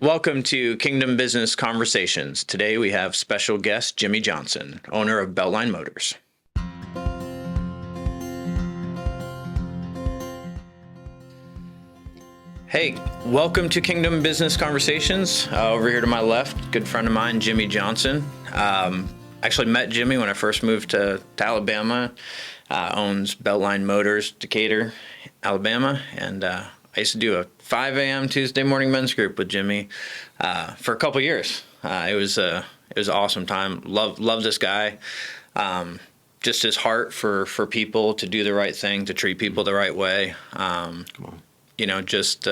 Welcome to Kingdom Business Conversations. Today we have special guest Jimmy Johnson, owner of Beltline Motors. Hey, welcome to Kingdom Business Conversations. Over here to my left, good friend of mine, Jimmy Johnson. Actually met Jimmy when I first moved to Alabama. Owns Beltline Motors, Decatur, Alabama, and I used to do a 5 a.m. Tuesday morning men's group with Jimmy for a couple years. It was an awesome time. Love this guy. Just his heart for people, to do the right thing, to treat people the right way. Come on. Just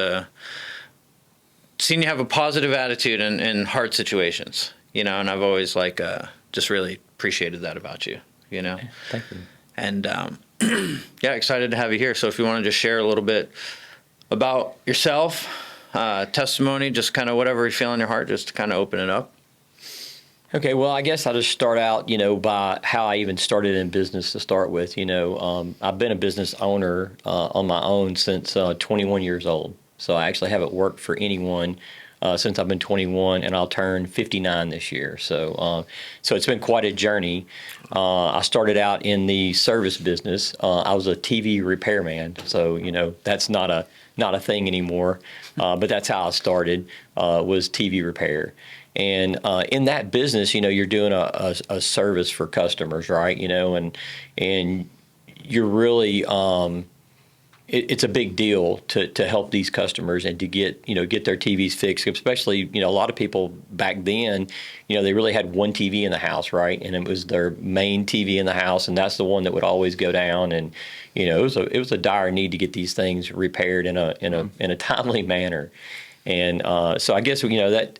seen you have a positive attitude in hard situations. And I've always just really appreciated that about you. Thank you. And yeah, excited to have you here. So if you want to just share a little bit about yourself, testimony, just kind of whatever you feel in your heart, just to kind of open it up. Okay, well, I guess I'll just start out, by how I even started in business to start with. I've been a business owner on my own since 21 years old. So I actually haven't worked for anyone since I've been 21, and I'll turn 59 this year. So it's been quite a journey. I started out in the service business. I was a TV repairman, so that's not a thing anymore. But that's how I started, was TV repair. And in that business, you're doing a service for customers, right? And you're really it's a big deal to help these customers and to get their TVs fixed. Especially, a lot of people back then, they really had one TV in the house, right? And it was their main TV in the house, and that's the one that would always go down. And it was a dire need to get these things repaired in a timely manner. And so I guess that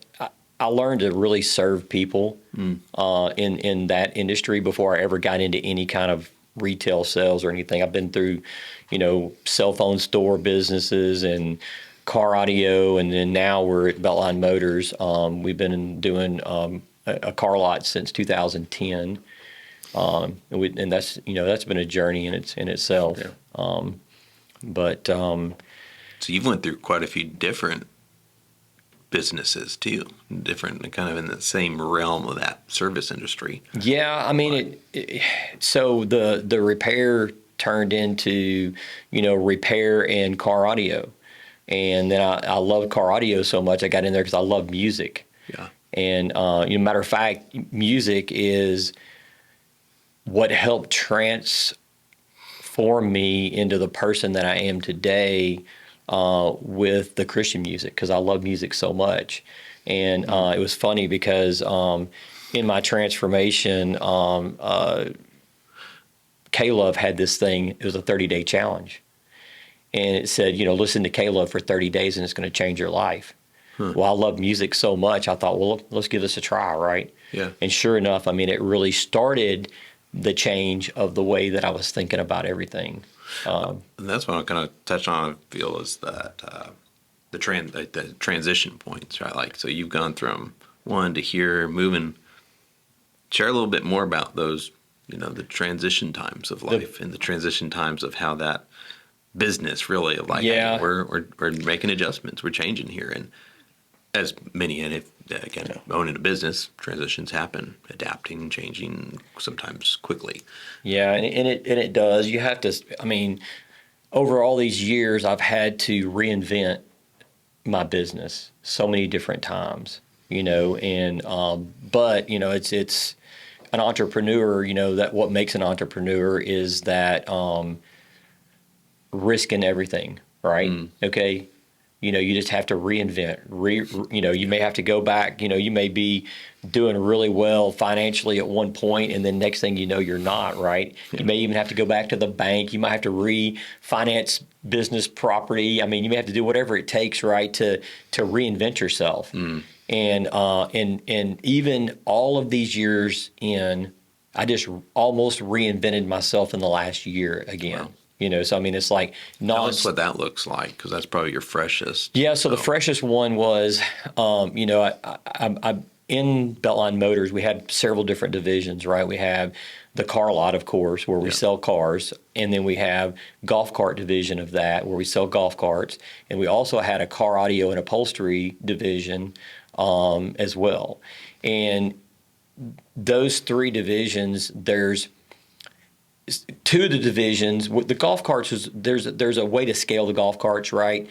I learned to really serve people in that industry before I ever got into any kind of retail sales or anything. I've been through, cell phone store businesses and car audio, and then now we're at Beltline Motors. We've been doing a car lot since 2010, and that's been a journey in itself. Yeah. So you've went through quite a few different businesses too, different kind of in the same realm of that service industry. Yeah, I mean, so the repair turned into, repair and car audio. And then I loved car audio so much, I got in there because I love music. Yeah. And, matter of fact, music is what helped transform me into the person that I am today with the Christian music, because I love music so much. And it was funny because in my transformation, K-Love had this thing. It was a 30-day challenge. And it said, listen to K-Love for 30 days and it's going to change your life. Well, I love music so much, I thought, well, let's give this a try, right? Yeah. And sure enough, it really started the change of the way that I was thinking about everything. And that's what I'm going to touch on, I feel, is that the transition points, right? So you've gone from one to here, moving. Share a little bit more about those, the transition times of life and the transition times of how that business really, Yeah. hey, we're making adjustments, we're changing here. And as many, and if, again, owning a business, transitions happen, adapting, changing, sometimes quickly. Yeah, and it does. You have to, over all these years, I've had to reinvent my business so many different times, and, but, it's an entrepreneur, that what makes an entrepreneur is that risking everything, right? Okay. You just have to reinvent. You may have to go back. You may be doing really well financially at one point, and then next thing you know, you're not, right? Yeah. You may even have to go back to the bank. You might have to refinance business property. You may have to do whatever it takes, right, to reinvent yourself. And even all of these years in, I just almost reinvented myself in the last year again. Wow. So it's like tell us what that looks like, because that's probably your freshest. Yeah. So the freshest one was, I in Beltline Motors, we had several different divisions, right? We have the car lot, of course, where we sell cars, and then we have golf cart division of that, where we sell golf carts, and we also had a car audio and upholstery division as well. And those three divisions, there's two of the divisions. The golf carts there's a way to scale the golf carts, right?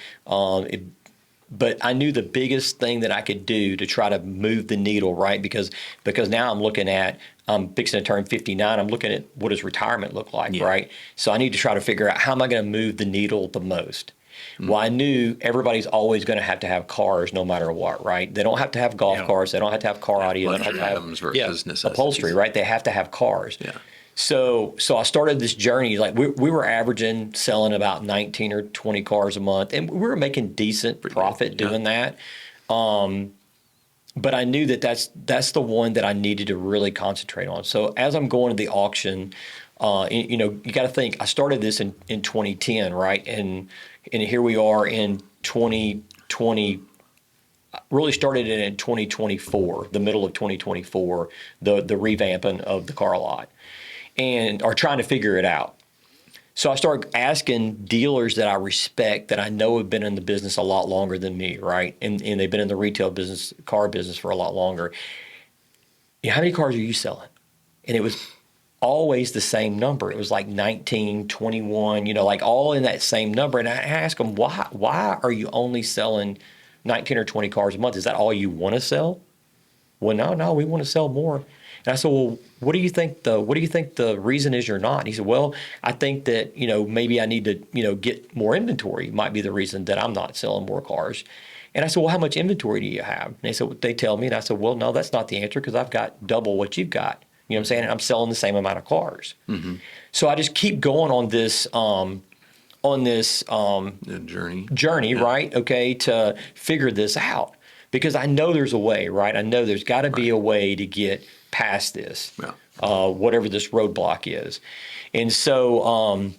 But I knew the biggest thing that I could do to try to move the needle, right? Because now I'm fixing to turn 59. I'm looking at what does retirement look like, right? So I need to try to figure out how am I going to move the needle the most. Well, I knew everybody's always going to have cars no matter what, right? They don't have to have golf carts. They don't have to have car audio. They don't have to have upholstery, right? They have to have cars. Yeah. So I started this journey. Like we were averaging selling about 19 or 20 cars a month, and we were making decent profit doing that. But I knew that that's the one that I needed to really concentrate on. So as I'm going to the auction, you got to think I started this in 2010, right? And here we are in 2020. Really started it in 2024, the middle of 2024, the revamping of the car lot, and are trying to figure it out. So I started asking dealers that I respect, that I know have been in the business a lot longer than me, right? And they've been in the retail business, car business for a lot longer. How many cars are you selling? And it was always the same number. It was like 19, 21, like all in that same number. And I asked them, why are you only selling 19 or 20 cars a month? Is that all you want to sell? Well, no, we want to sell more. And I said, well, what do you think the reason is you're not? And he said, well, I think that, maybe I need to, get more inventory might be the reason that I'm not selling more cars. And I said, well, how much inventory do you have? And they tell me, and I said, well, no, that's not the answer, because I've got double what you've got. You know what I'm saying? And I'm selling the same amount of cars. Mm-hmm. So I just keep going on this journey, right? Okay, to figure this out, because I know there's a way, right? I know there's got to be a way to get past this, whatever this roadblock is. And so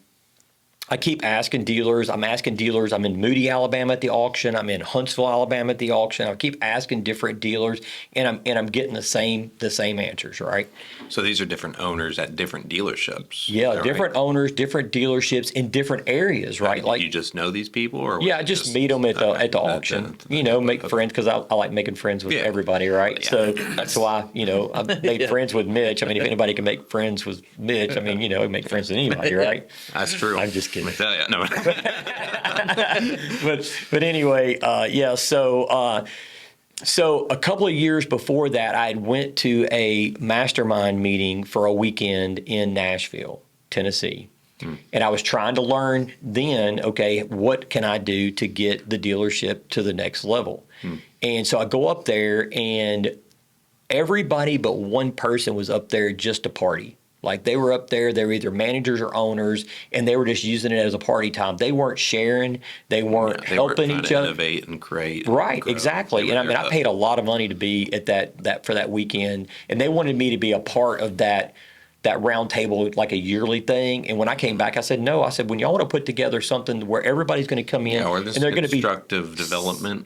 I keep asking dealers. I'm in Moody, Alabama at the auction. I'm in Huntsville, Alabama at the auction. I keep asking different dealers, and I'm getting the same answers, right? So these are different owners at different dealerships. Yeah, different owners, different dealerships in different areas, right? Like you just know these people, or I just meet them at the auction. Make friends, because I like making friends with everybody, right? Yeah. So that's why I made friends with Mitch. I mean, if anybody can make friends with Mitch, I mean, make friends with anybody, right? That's true. I'm just kidding. No. but anyway, So a couple of years before that, I had went to a mastermind meeting for a weekend in Nashville, Tennessee. And I was trying to learn then, okay, what can I do to get the dealership to the next level? And so I go up there, and everybody but one person was up there just to party. Like, they were up there, they were either managers or owners, and they were just using it as a party time. They weren't sharing, they weren't helping each other. Innovate and create. Right, exactly. And I paid a lot of money to be at that for that weekend, and they wanted me to be a part of that round table, like a yearly thing. And when I came back, I said, no. I said, when y'all want to put together something where everybody's going to come in, or this and they're going to be constructive development.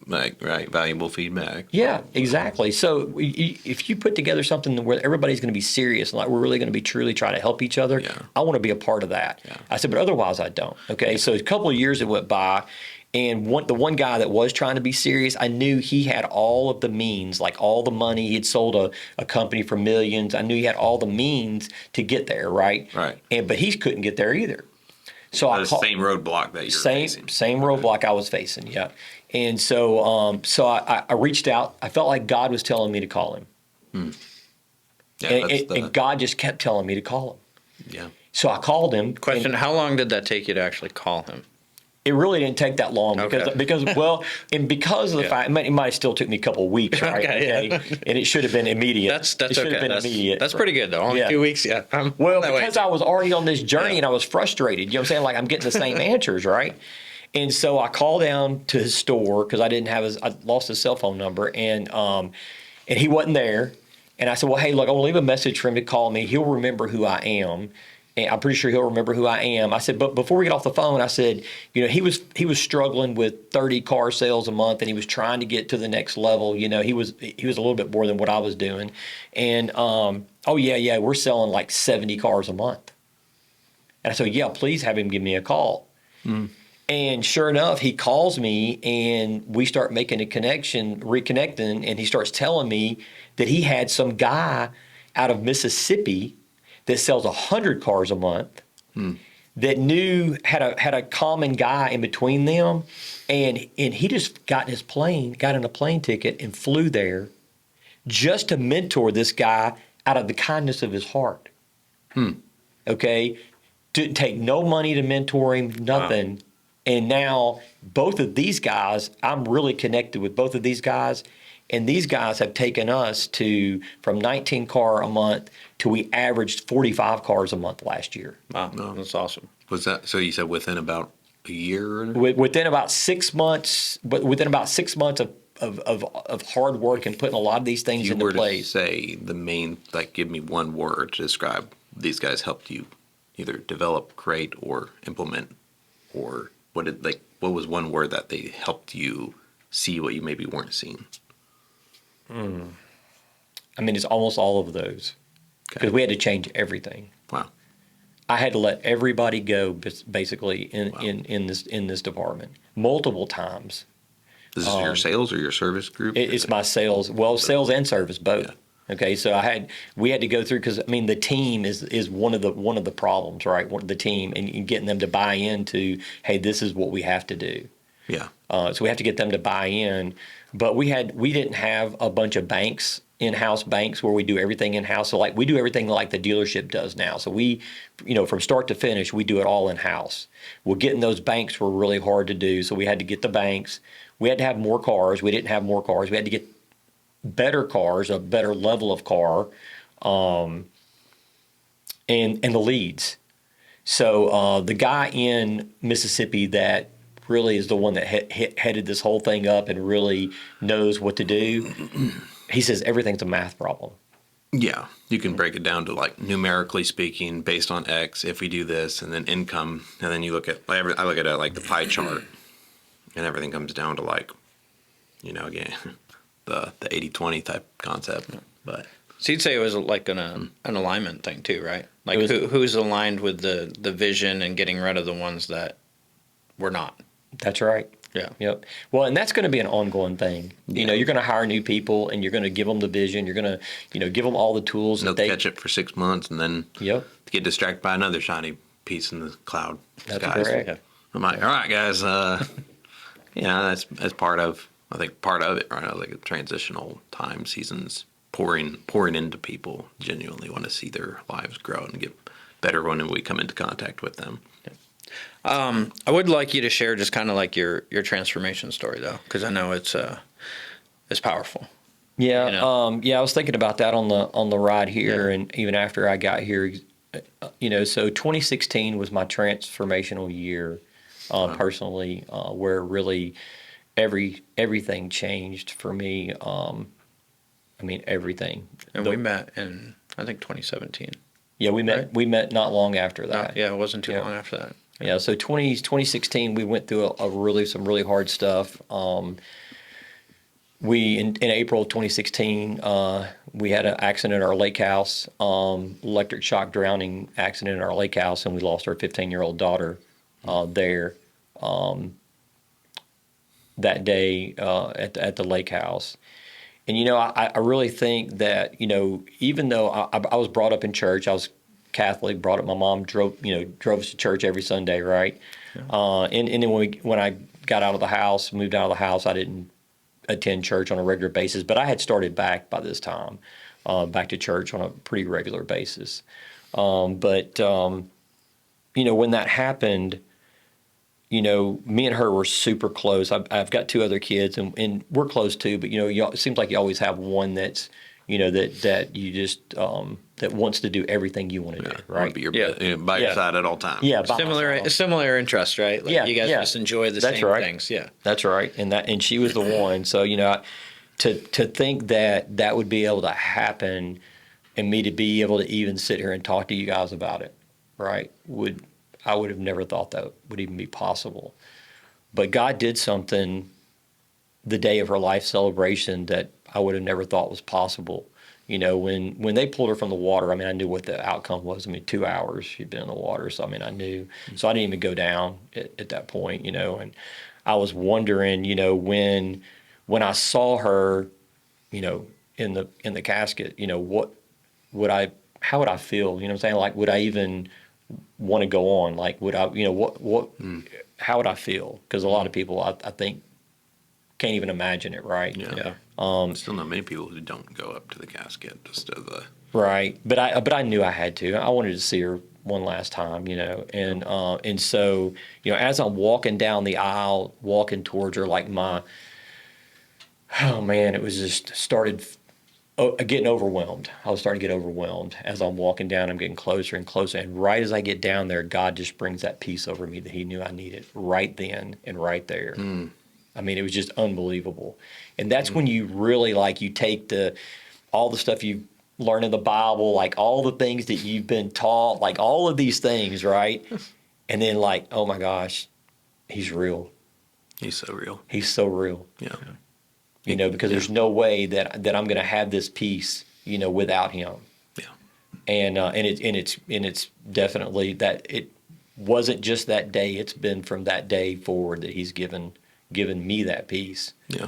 Valuable feedback. Yeah, exactly. So if you put together something where everybody's going to be serious and like we're really going to be truly trying to help each other, I want to be a part of that. Yeah. I said, but otherwise I don't. Okay, so a couple of years it went by, and the one guy that was trying to be serious, I knew he had all of the means, like all the money. He had sold a company for millions. I knew he had all the means to get there, right? Right. But he couldn't get there either. So the same roadblock that you're facing. Same roadblock I was facing, yeah. And so I reached out. I felt like God was telling me to call him. Yeah, and God just kept telling me to call him. Yeah. So I called him. Question, how long did that take you to actually call him? It really didn't take that long because of the fact, it might have still took me a couple of weeks, right? Okay. And it should have been immediate. That's okay. That's pretty good, though. Only 2 weeks, because I was already on this journey and I was frustrated. You know what I'm saying? Like, I'm getting the same answers, right? And so I called down to his store because I lost his cell phone number, and he wasn't there. And I said, well, hey, look, I'm going to leave a message for him to call me. He'll remember who I am. and I'm pretty sure he'll remember who I am. I said, but before we get off the phone, I said, he was struggling with 30 car sales a month, and he was trying to get to the next level. He was a little bit more than what I was doing, and we're selling like 70 cars a month. And I said, yeah, please have him give me a call. Mm. And sure enough, he calls me, and we start making a connection, reconnecting, and he starts telling me that he had some guy out of Mississippi that sells 100 cars a month, that had a common guy in between them, and he just got in a plane ticket and flew there just to mentor this guy out of the kindness of his heart. Okay? Didn't take no money to mentor him, nothing. Wow. And now both of these guys, I'm really connected with both of these guys. And these guys have taken us from 19 car a month to we averaged 45 cars a month last year. Wow, that's awesome. Was that, so you said within about a year? Within about 6 months, but within about 6 months of hard work and putting a lot of these things into place. To say the main, give me one word to describe these guys helped you either develop, create, or implement, or what was one word that they helped you see what you maybe weren't seeing? I mean, it's almost all of those, because we had to change everything. Wow. I had to let everybody go, basically, in this department multiple times. This is your sales or your service group? It's my sales. Well, sales and service both. Yeah. Okay, so we had to go through, because the team is one of the problems, right? The team, and getting them to buy into, hey, this is what we have to do. Yeah. So we have to get them to buy in, but we didn't have a bunch of banks, in-house banks, where we do everything in-house. So we do everything like the dealership does now. So we, from start to finish, we do it all in-house. Well, getting those banks were really hard to do. So we had to get the banks. We had to have more cars. We didn't have more cars. We had to get better cars, a better level of car, and the leads. So the guy in Mississippi that really is the one that headed this whole thing up and really knows what to do, he says everything's a math problem. Yeah, you can break it down to numerically speaking, based on X, if we do this, and then income, and then you look at, I look at it like the pie chart, and everything comes down to again, the 80-20 type concept. But so you'd say it was an alignment thing too, right? Who's aligned with the vision and getting rid of the ones that were not. That's right. Yeah. Yep. Well, and that's going to be an ongoing thing. Yeah. You're going to hire new people, and you're going to give them the vision. You're going to, give them all the tools. They'll catch it for 6 months, and then get distracted by another shiny piece in the cloud That's skies. Correct. Yeah. I'm like, all right, guys. That's part of it, right? Like transitional time seasons, pouring into people. Genuinely want to see their lives grow and get better when we come into contact with them. Yeah. I would like you to share just kind of your transformation story, though, because I know it's powerful. Yeah, I was thinking about that on the ride here, and even after I got here, so 2016 was my transformational year, personally, where really everything changed for me. Everything. And we met in, I think, 2017. Yeah, we met. Right? We met not long after that. Yeah, it wasn't too long after that. Yeah, so 2016 we went through some really hard stuff. We in April of 2016 we had an accident at our lake house, electric shock drowning accident at our lake house, and we lost our 15-year-old daughter there that day at the lake house. And I really think that even though I was brought up in church, I was Catholic, brought up. My mom drove us to church every Sunday, right? Yeah. And then when I got out of the house, moved out of the house, I didn't attend church on a regular basis, but I had started back by this time, back to church on a pretty regular basis. But when that happened, me and her were super close. I've got two other kids, and we're close too. But it seems like you always have one that's that you just that wants to do everything you want to do, right? Be by your side at all times. Yeah, similar interest, right? You guys just enjoy the same things. Yeah, that's right. And she was the one. So to think that would be able to happen, and me to be able to even sit here and talk to you guys about it, right, I would have never thought that would even be possible. But God did something the day of her life celebration that I would have never thought was possible. You know, when they pulled her from the water, I mean, I knew what the outcome was. I mean, 2 hours she'd been in the water. So, I mean, I knew. So I didn't even go down at that point, you know. And I was wondering, you know, when I saw her, you know, in the casket, you know, how would I feel? You know what I'm saying? Like, would I even want to go on? Like, would I, you know, how would I feel? Because a lot of people, I think, can't even imagine it, right? Yeah. Still not many people who don't go up to the casket just as a right. But I knew I had to. I wanted to see her one last time, you know, and so, you know, as I'm walking down the aisle, walking towards her, like oh man, it was just started getting overwhelmed. I was starting to get overwhelmed as I'm walking down. I'm getting closer and closer, and right as I get down there, God just brings that peace over me that He knew I needed right then and right there. I mean, it was just unbelievable. And that's when you really, like, you take all the stuff you learn in the Bible, like all the things that you've been taught, like all of these things, right? And then, like, oh my gosh, He's real. He's so real. He's so real. Yeah. You know, because there's no way that I'm going to have this peace, you know, without Him. Yeah. And it's definitely that it wasn't just that day. It's been from that day forward that He's given me that peace. Yeah.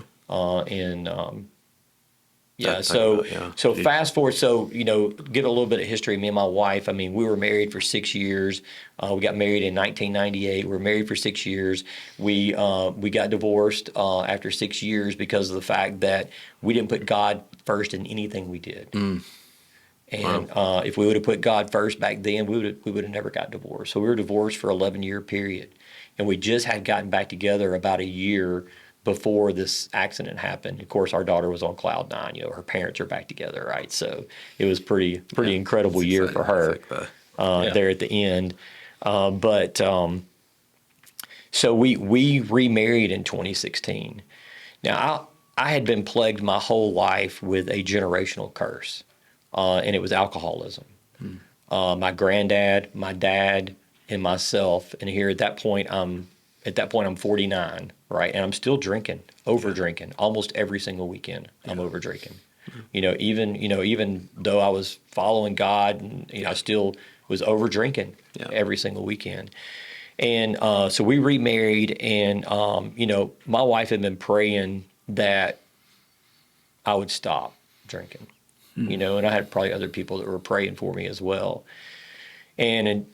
So fast forward. So, you know, give a little bit of history. Me and my wife, I mean, we were married for 6 years. We got married in 1998. We were married for 6 years. We got divorced after 6 years because of the fact that we didn't put God first in anything we did. And if we would have put God first back then, we would have never got divorced. So we were divorced for 11-year period. And we just had gotten back together about a year before this accident happened. Of course, our daughter was on cloud 9. You know, her parents are back together, right? So it was pretty incredible year for her there at the end. So we remarried in 2016. Now, I had been plagued my whole life with a generational curse, and it was alcoholism. My granddad, my dad, and myself, and here at that point I'm 49, right? And I'm still drinking, over drinking, almost every single weekend. I'm over drinking. You know, even though I was following God, and you know, I still was over drinking every single weekend. And so we remarried, and you know, my wife had been praying that I would stop drinking. You know, and I had probably other people that were praying for me as well. And in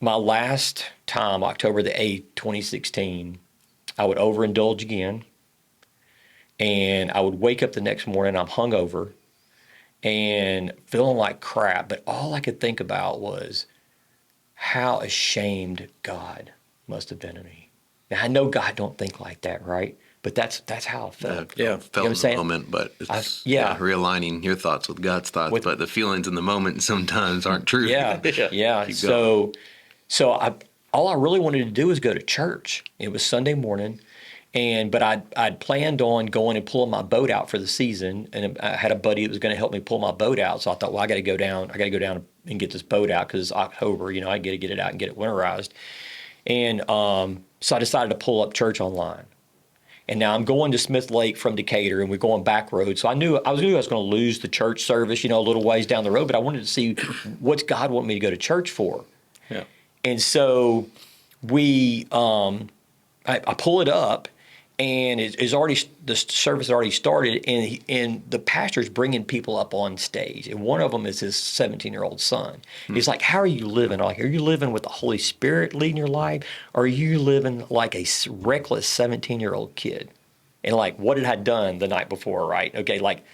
my last time, October the 8th, 2016, I would overindulge again, and I would wake up the next morning, I'm hungover and feeling like crap, but all I could think about was how ashamed God must have been of me. Now, I know God don't think like that, right? But that's how I felt. Felt you know what I'm in the saying? moment, but it's realigning your thoughts with God's thoughts. But the feelings in the moment sometimes aren't true. Yeah. So all I really wanted to do was go to church. It was Sunday morning, but I'd planned on going and pulling my boat out for the season, and I had a buddy that was going to help me pull my boat out. So I thought, well, I got to go down and get this boat out because it's October. You know, I got to get it out and get it winterized. And so I decided to pull up church online. And now I'm going to Smith Lake from Decatur, and we're going back road. So I knew I was going to lose the church service, you know, a little ways down the road, but I wanted to see what's God want me to go to church for. Yeah. And so I pull it up, and the service had already started, and the pastor's bringing people up on stage, and one of them is his 17-year-old son. He's like, "How are you living? Like, are you living with the Holy Spirit leading your life, or are you living like a reckless 17-year-old kid?" And like, what had I done the night before, right? Okay, I'm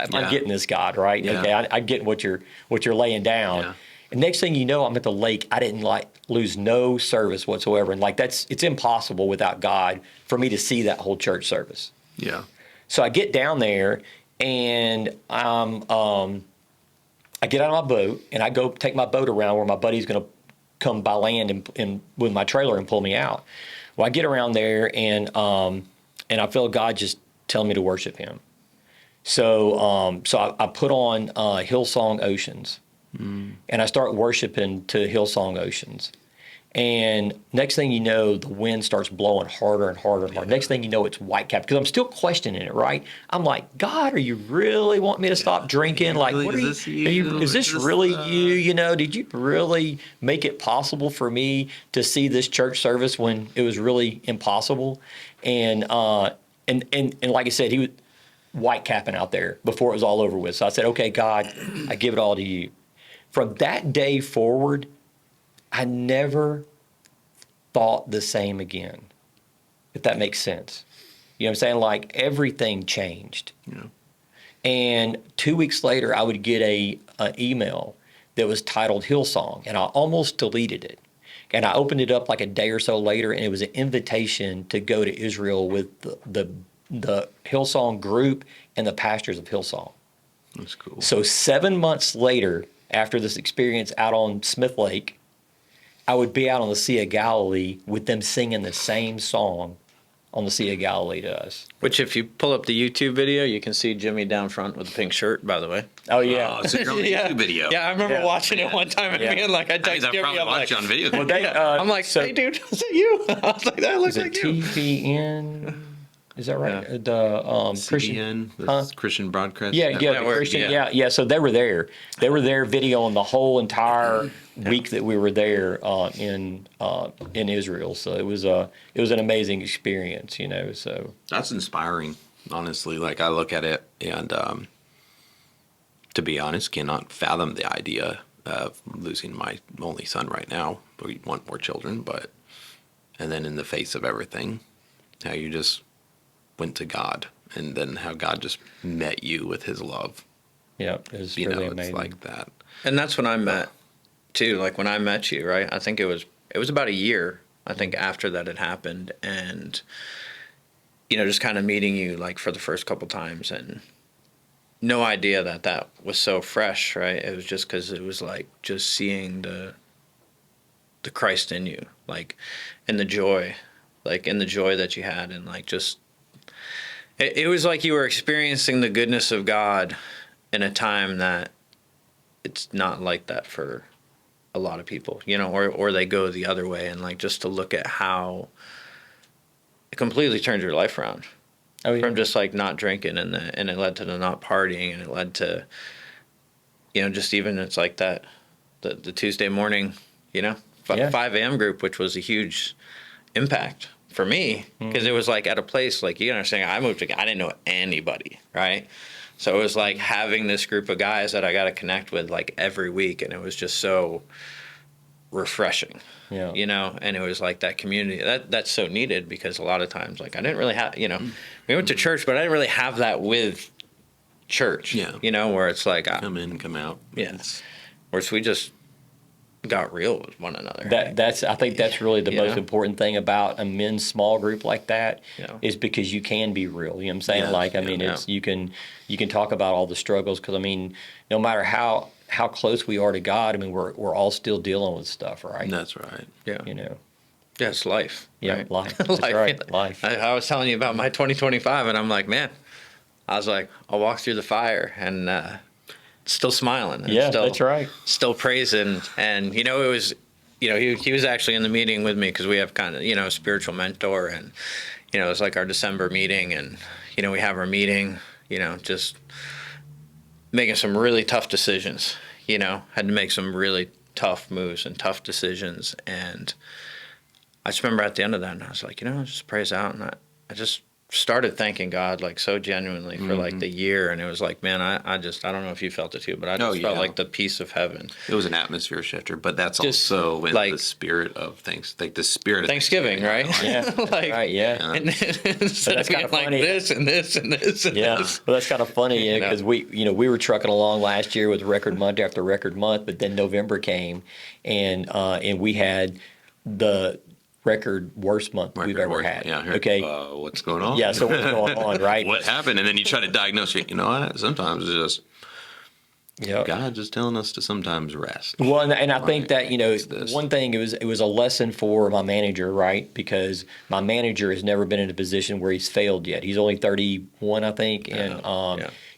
getting this, God, right? Yeah. Okay, I get what you're laying down. Yeah. And next thing you know, I'm at the lake. I didn't lose no service whatsoever. And it's impossible without God for me to see that whole church service. Yeah. So I get down there, and I get out of my boat, and I go take my boat around where my buddy's going to come by land and with my trailer and pull me out. Well, I get around there, and I feel God just telling me to worship Him. So I put on Hillsong Oceans. and I start worshiping to Hillsong Oceans. And next thing you know, the wind starts blowing harder and harder and harder. Next thing you know, it's whitecap, because I'm still questioning it, right? I'm like, God, are you really wanting me to stop drinking? Like, Really? what Is this really you? You know, did you really make it possible for me to see this church service when it was really impossible? And like I said, he was whitecapping out there before it was all over with. So I said, okay, God, I give it all to you. From that day forward, I never thought the same again, if that makes sense. You know what I'm saying? Like, everything changed. Yeah. And 2 weeks later, I would get an email that was titled Hillsong, and I almost deleted it. And I opened it up like a day or so later, and it was an invitation to go to Israel with the Hillsong group and the pastors of Hillsong. That's cool. So 7 months later, after this experience out on Smith Lake, I would be out on the Sea of Galilee with them singing the same song on the Sea of Galilee to us. Which, if you pull up the YouTube video, you can see Jimmy down front with the pink shirt, by the way. Oh, yeah. Oh, so you're on the Yeah. YouTube video. Yeah, I remember watching it one time and being like, I Guys, texted I Jimmy, probably I'm like, watched you on video. Well, they, I'm like, so- hey, dude, is that you? I was like, that looks Is it like you. TVN? Is that right? Yeah. The Christian. CBN, the Christian Broadcast. Yeah, the Network, Christian. yeah. Yeah. So they were there. They were there videoing the whole entire week that we were there in Israel. So it was an amazing experience, you know. So That's inspiring, honestly. Like, I look at it and, to be honest, cannot fathom the idea of losing my only son right now. We want more children, and then in the face of everything, how you just went to God, and then how God just met you with his love. yeah, it was You really know, amazing. it's like that. And that's when I met, too. Like, when I met you, right? I think it was about a year, I think, after that had happened. And, you know, just kind of meeting you, like, for the first couple times, and no idea that was so fresh, right? It was just because it was, like, just seeing the Christ in you, like, and the joy, like, in the joy that you had, and, like, just, it was like you were experiencing the goodness of God in a time that it's not like that for a lot of people, you know, or they go the other way, and, like, just to look at how it completely turned your life around. Oh, yeah. From just, like, not drinking, and it led to the not partying, and it led to, you know, just even it's like that the Tuesday morning, you know, 5 a.m. group, which was a huge impact for me, because it was like at a place, like, you understand, I moved to, I didn't know anybody, right? So it was like having this group of guys that I got to connect with, like, every week, and it was just so refreshing, you know, and it was like that community that's so needed, because a lot of times, like, I didn't really have, you know, we went to church, but I didn't really have that with church, you know, where it's like, Come in, come out. yes, whereas we just got real with one another. I think that's really the most important thing about a men's small group like that, is because you can be real. You know what I'm saying? Yeah, Like, I mean, it's you can talk about all the struggles, because, I mean, no matter how close we are to God, I mean, we're all still dealing with stuff, right? That's right. Yeah. You know. Yeah, it's life. Yeah, right? life. That's right. Life. I was telling you about my 2025, and I'm like, man, I was like, I'll walk through the fire and still smiling. And still, that's right. Still praising. And, you know, it was, you know, he was actually in the meeting with me, because we have kind of, you know, a spiritual mentor, and, you know, it was like our December meeting, and, you know, we have our meeting, you know, just making some really tough decisions, you know, had to make some really tough moves and tough decisions. And I just remember at the end of that, and I was like, you know, just praise out. And I just started thanking God, like, so genuinely for like the year. And it was like, man, I don't know if you felt it too, but I just felt like the peace of heaven. It was an atmosphere shifter, but that's Just, also with like, the spirit of things, like the spirit of Thanksgiving, right? Yeah. Like, right. Yeah. And instead of that's being kinda like funny. this and this and this and Yeah, this. well, that's kind of funny, You know? because we were trucking along last year with record month after record month, but then November came, and we had the record worst month we've ever had. Yeah. Okay. What's going on? Yeah. So what's going on, right? What happened? And then you try to diagnose it. You know what? Sometimes it's just Yeah. God's just telling us to sometimes rest. Well, and I think that, It's this. one thing, it was a lesson for my manager, right? Because my manager has never been in a position where he's failed yet. He's only 31, I think, and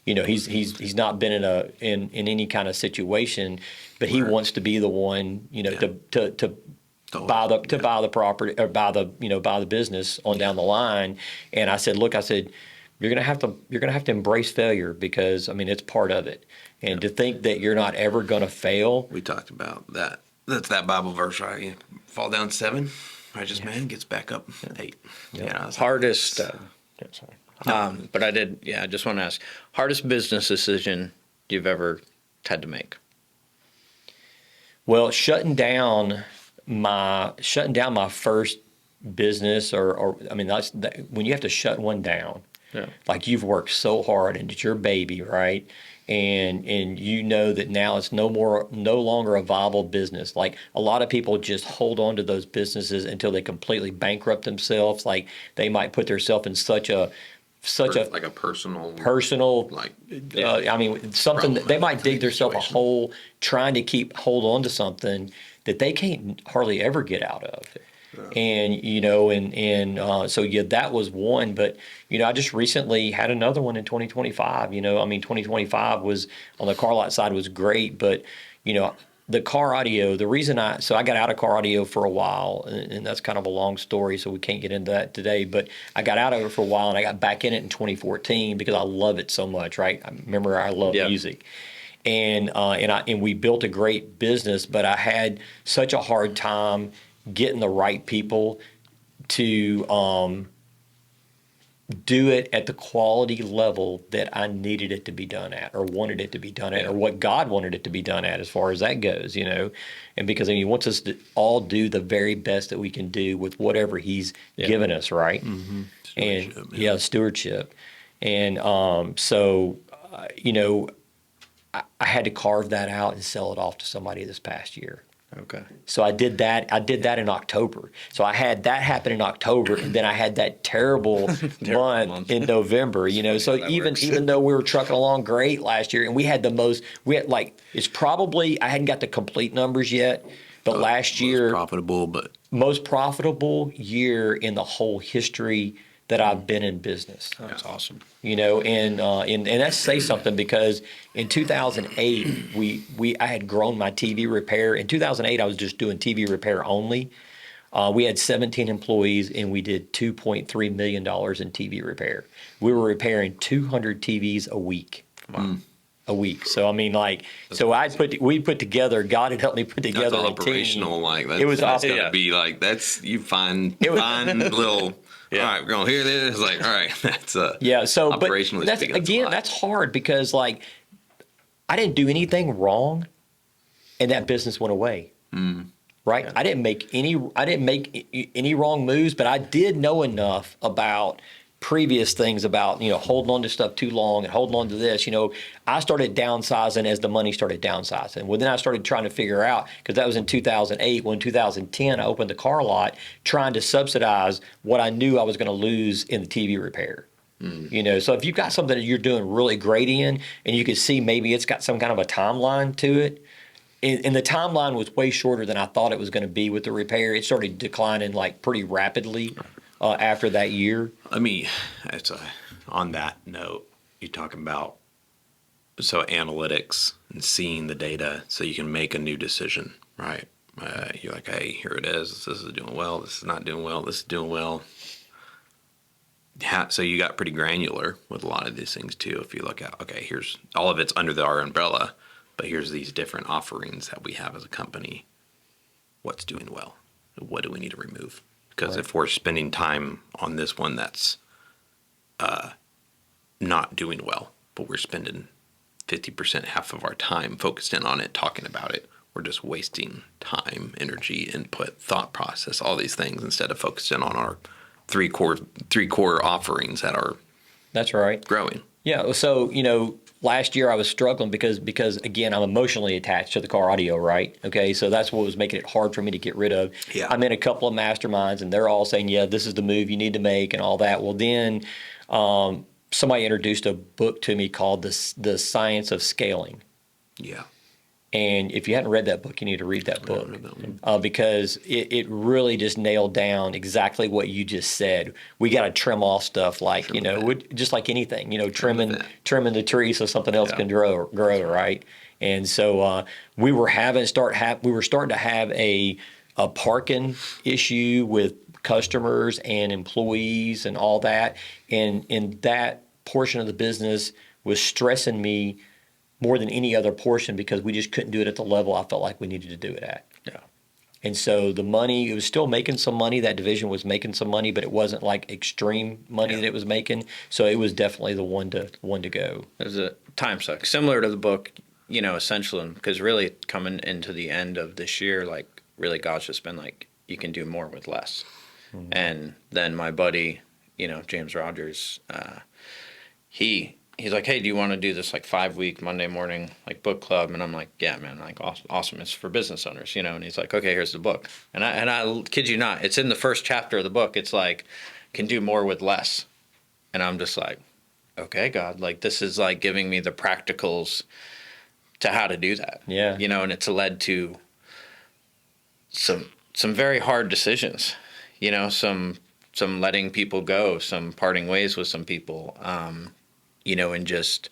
he's not been in any kind of situation, but he wants to be the one, to buy the property, or buy the business on down the line. And I said, look, you're gonna have to embrace failure, because it's part of it. And to think that you're not ever gonna fail. We talked about that. That's that Bible verse, right? You fall down 7, righteous man gets back up 8. Yeah. Hardest. Sorry. But I just want to ask, hardest business decision you've ever had to make? Well, shutting down my first business, when you have to shut one down, like you've worked so hard and it's your baby, right? And you know that now it's no longer a viable business. Like, a lot of people just hold on to those businesses until they completely bankrupt themselves. Like, they might put themselves in such a like a personal something that they might dig themselves a hole trying to hold on to something that they can't hardly ever get out of. And so that was one. But I just recently had another one in 2025. 2025 was, on the car lot side, was great, but the car audio, the reason I got out of car audio for a while, and that's kind of a long story, so we can't get into that today, but I got out of it for a while and I got back in it in 2014 because I love it so much, right? I love music. And we built a great business, but I had such a hard time getting the right people to do it at the quality level that I needed it to be done at, or wanted it to be done at, or what God wanted it to be done at, as far as that goes, And because He wants us to all do the very best that we can do with whatever He's given us, right? Mm-hmm. And stewardship. And I had to carve that out and sell it off to somebody this past year. Okay. So I did that in October. So I had that happen in October, and then I had that terrible month in November, So even though we were trucking along great last year, and we had I hadn't got the complete numbers yet, but last year, most profitable year in the whole history that I've been in business. That's awesome. And that says something, because in 2008 I had grown my TV repair. In 2008 I was just doing TV repair only. We had 17 employees and we did $2.3 million in TV repair. We were repairing 200 TVs a week. Wow. A week. So we put together. God had helped me put together. That's all a operational. Team. Like it was that's got to be like you find little. Yeah. All right, we're gonna hear this. Like, all right, that's So, operationally speaking, that's hard, because I didn't do anything wrong, and that business went away. Right? Yeah. I didn't make any wrong moves, but I did know enough about previous things about holding on to stuff too long and holding on to this. I started downsizing as the money started downsizing. Well, then I started trying to figure out, because that was in 2008. Well, in 2010 I opened the car lot, trying to subsidize what I knew I was going to lose in the TV repair. So if you've got something that you're doing really great in, and you can see maybe it's got some kind of a timeline to it, and the timeline was way shorter than I thought it was going to be with the repair. It started declining pretty rapidly after that year. On that note, you're talking about analytics and seeing the data so you can make a new decision, right? You're like, hey, here it is. This is doing well. This is not doing well. This is doing well. So you got pretty granular with a lot of these things too. If you look at, okay, here's all of it's under our umbrella, but here's these different offerings that we have as a company. What's doing well? What do we need to remove? Because if we're spending time on this one that's not doing well, but we're spending 50%, half of our time focused in on it, talking about it, we're just wasting time, energy, input, thought process, all these things, instead of focusing on our three core offerings that are growing. Yeah. So last year I was struggling because again, I'm emotionally attached to the car audio, right? Okay, so that's what was making it hard for me to get rid of. Yeah. I'm in a couple of masterminds and they're all saying, yeah, this is the move you need to make and all that. Well, then somebody introduced a book to me called The Science of Scaling. Yeah. And if you hadn't read that book, you need to read that book, read that one. because it really just nailed down exactly what you just said. We got to trim off stuff like, just like anything, trimming the tree so something else can grow, right? And so we were starting to have a parking issue with customers and employees and all that, and that portion of the business was stressing me more than any other portion, because we just couldn't do it at the level I felt like we needed to do it at. Yeah. And so the money, it was still making some money. That division was making some money, but it wasn't like extreme money that it was making. So it was definitely the one to go. There's a time suck similar to the book, Essential, because really coming into the end of this year, like really God's just been like, you can do more with less. Mm-hmm. And then my buddy, James Rogers, he's like, hey, do you want to do this like 5-week Monday morning like book club? And I'm like, yeah, man, like awesome. It's for business owners, And he's like, okay, here's the book. And I kid you not, it's in the first chapter of the book. It's like, can do more with less. And I'm just like, okay, God, like this is like giving me the practicals to how to do that. Yeah. And it's led to some very hard decisions, some letting people go, some parting ways with some people, and just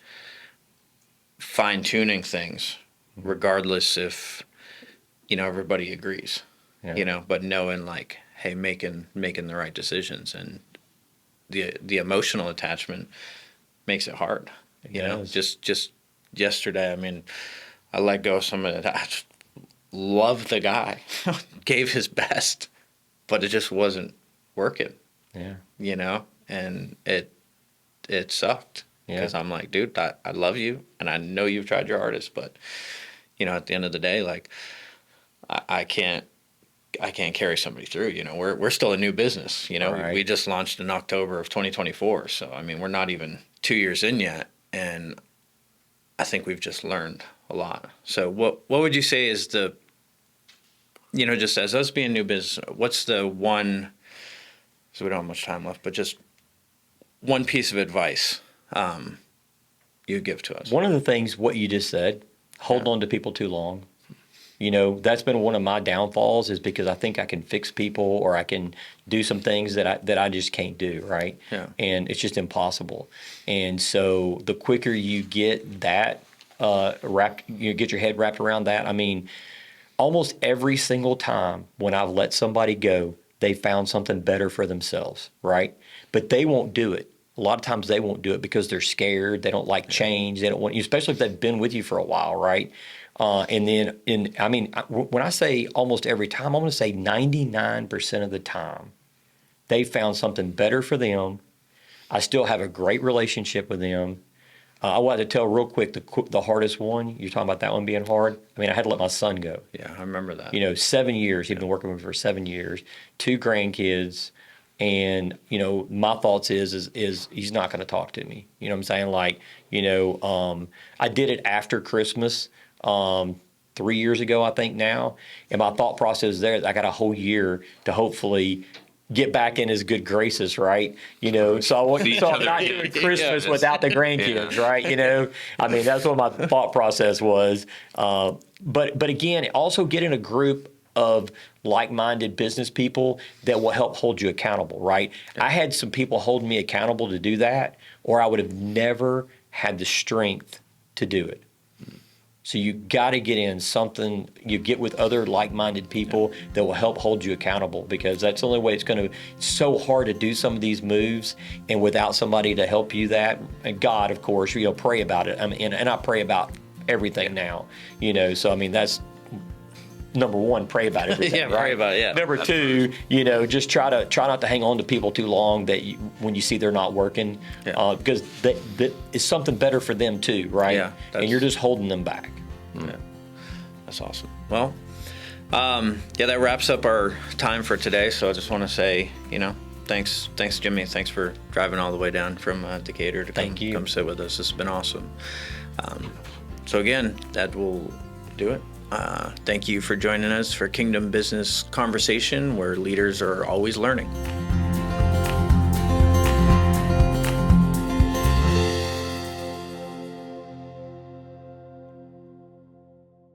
fine-tuning things, regardless if, everybody agrees, but knowing like, hey, making the right decisions, and the emotional attachment makes it hard, just yesterday, I mean, I let go of some of it. I just love the guy, gave his best, but it just wasn't working, and it sucked. Because I'm like, dude, I love you, and I know you've tried your hardest, but at the end of the day, like, I can't carry somebody through. We're still a new business. Right. We just launched in October of 2024, so I mean, we're not even 2 years in yet, and I think we've just learned a lot. So what would you say is the, just as us being new business, what's the one? So we don't have much time left, but just one piece of advice you give to us. One of the things, what you just said, hold on to people too long. That's been one of my downfalls, is because I think I can fix people, or I can do some things that I just can't do, right? Yeah. And it's just impossible. And so the quicker you get that get your head wrapped around that. I mean, almost every single time when I've let somebody go, they found something better for themselves, right? But they won't do it. A lot of times they won't do it because they're scared. They don't like change. They don't want you, especially if they've been with you for a while, right? And then, when I say almost every time, I'm going to say 99% of the time, they found something better for them. I still have a great relationship with them. I wanted to tell real quick the hardest one. You're talking about that one being hard. I mean, I had to let my son go. Yeah, I remember that. 7 years. He'd been working with me for 7 years, 2 grandkids. And, my thoughts is he's not going to talk to me. You know what I'm saying? Like, I did it after Christmas 3 years ago, I think now. And my thought process there is I got a whole year to hopefully get back in his good graces, right? So I'm not doing Christmas without the grandkids, right? I mean, that's what my thought process was. But again, also get in a group of like-minded business people that will help hold you accountable, right? I had some people holding me accountable to do that, or I would have never had the strength to do it. So you got to get in something, you get with other like-minded people that will help hold you accountable, because that's the only way it's so hard to do some of these moves, and without somebody to help you and God, of course, pray about it. I mean, and I pray about everything now, so I mean, that's number one, pray about everything. Yeah, right? pray about it. Yeah. Number two, just try not to hang on to people too long when you see they're not working, because that is something better for them too, right? Yeah, and you're just holding them back. Yeah, that's awesome. Well, that wraps up our time for today. So I just want to say, thanks, Jimmy. Thanks for driving all the way down from Decatur to come sit with us. This has been awesome. So again, that will do it. Thank you for joining us for Kingdom Business Conversation, where leaders are always learning.